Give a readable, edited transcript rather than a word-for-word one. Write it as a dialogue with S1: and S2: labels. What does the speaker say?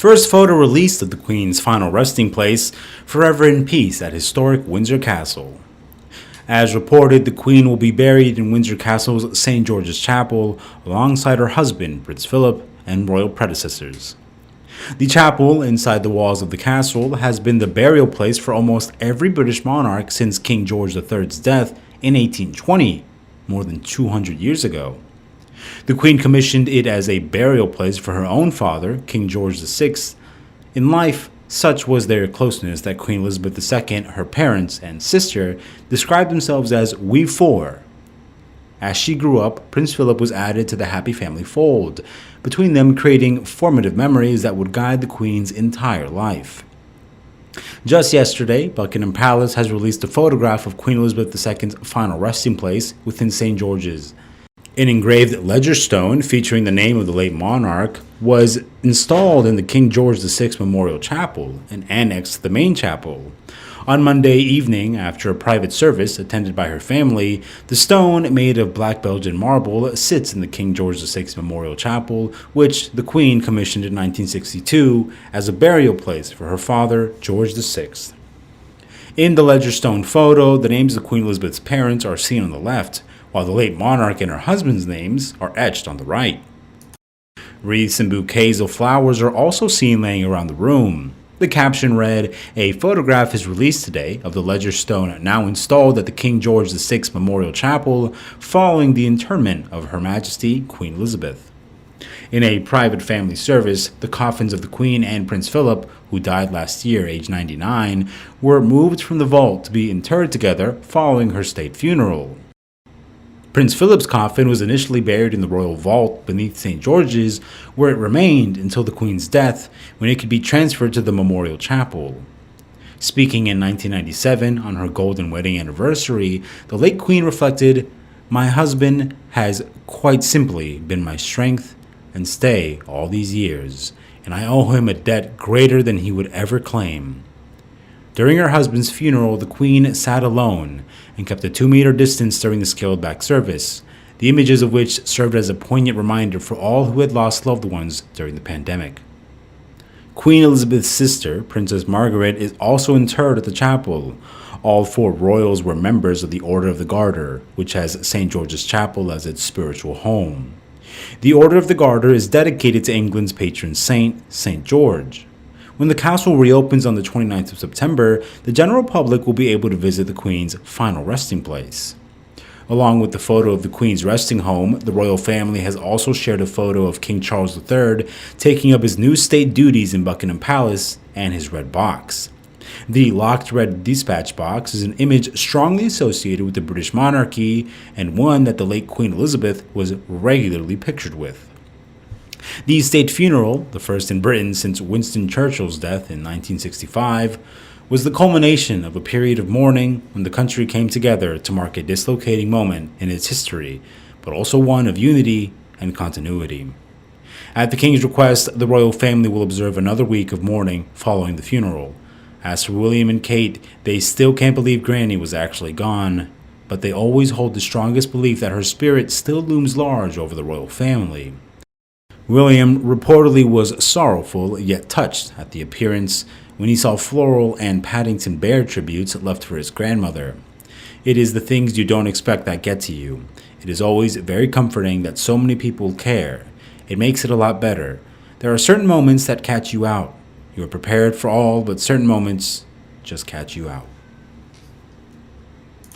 S1: First photo released of the Queen's final resting place, forever in peace at historic Windsor Castle. As reported, the Queen will be buried in Windsor Castle's St. George's Chapel alongside her husband, Prince Philip, and royal predecessors. The chapel inside the walls of the castle has been the burial place for almost every British monarch since King George III's death in 1820, more than 200 years ago. The Queen commissioned it as a burial place for her own father, King George VI. In life, such was their closeness that Queen Elizabeth II, her parents, and sister described themselves as "we four." As she grew up, Prince Philip was added to the happy family fold, between them creating formative memories that would guide the Queen's entire life. Just yesterday, Buckingham Palace has released a photograph of Queen Elizabeth II's final resting place within St. George's. An engraved ledger stone featuring the name of the late monarch was installed in the King George VI Memorial Chapel, an annex to the main chapel. On Monday evening, after a private service attended by her family, the stone, made of black Belgian marble, sits in the King George VI Memorial Chapel, which the Queen commissioned in 1962 as a burial place for her father, George VI. In the ledger stone photo, the names of Queen Elizabeth's parents are seen on the left, while the late monarch and her husband's names are etched on the right. Wreaths and bouquets of flowers are also seen laying around the room. The caption read, "A photograph is released today of the ledger stone now installed at the King George VI Memorial Chapel following the interment of Her Majesty Queen Elizabeth." In a private family service, the coffins of the Queen and Prince Philip, who died last year, aged 99, were moved from the vault to be interred together following her state funeral. Prince Philip's coffin was initially buried in the royal vault beneath St. George's, where it remained until the Queen's death, when it could be transferred to the Memorial Chapel. Speaking in 1997 on her golden wedding anniversary, the late Queen reflected, "My husband has quite simply been my strength and stay all these years, and I owe him a debt greater than he would ever claim." During her husband's funeral, the Queen sat alone and kept a 2-meter distance during the scaled-back service, the images of which served as a poignant reminder for all who had lost loved ones during the pandemic. Queen Elizabeth's sister, Princess Margaret, is also interred at the chapel. All 4 royals were members of the Order of the Garter, which has St. George's Chapel as its spiritual home. The Order of the Garter is dedicated to England's patron saint, St. George. When the castle reopens on the 29th of September, the general public will be able to visit the Queen's final resting place. Along with the photo of the Queen's resting home, the royal family has also shared a photo of King Charles III taking up his new state duties in Buckingham Palace and his red box. The locked red dispatch box is an image strongly associated with the British monarchy and one that the late Queen Elizabeth was regularly pictured with. The state funeral, the first in Britain since Winston Churchill's death in 1965, was the culmination of a period of mourning when the country came together to mark a dislocating moment in its history, but also one of unity and continuity. At the King's request, the royal family will observe another week of mourning following the funeral. As for William and Kate, they still can't believe Granny was actually gone, but they always hold the strongest belief that her spirit still looms large over the royal family. William reportedly was sorrowful yet touched at the appearance when he saw floral and Paddington Bear tributes left for his grandmother. It is the things you don't expect that get to you. It is always very comforting that so many people care. It makes it a lot better. There are certain moments that catch you out. You are prepared for all, but certain moments just catch you out.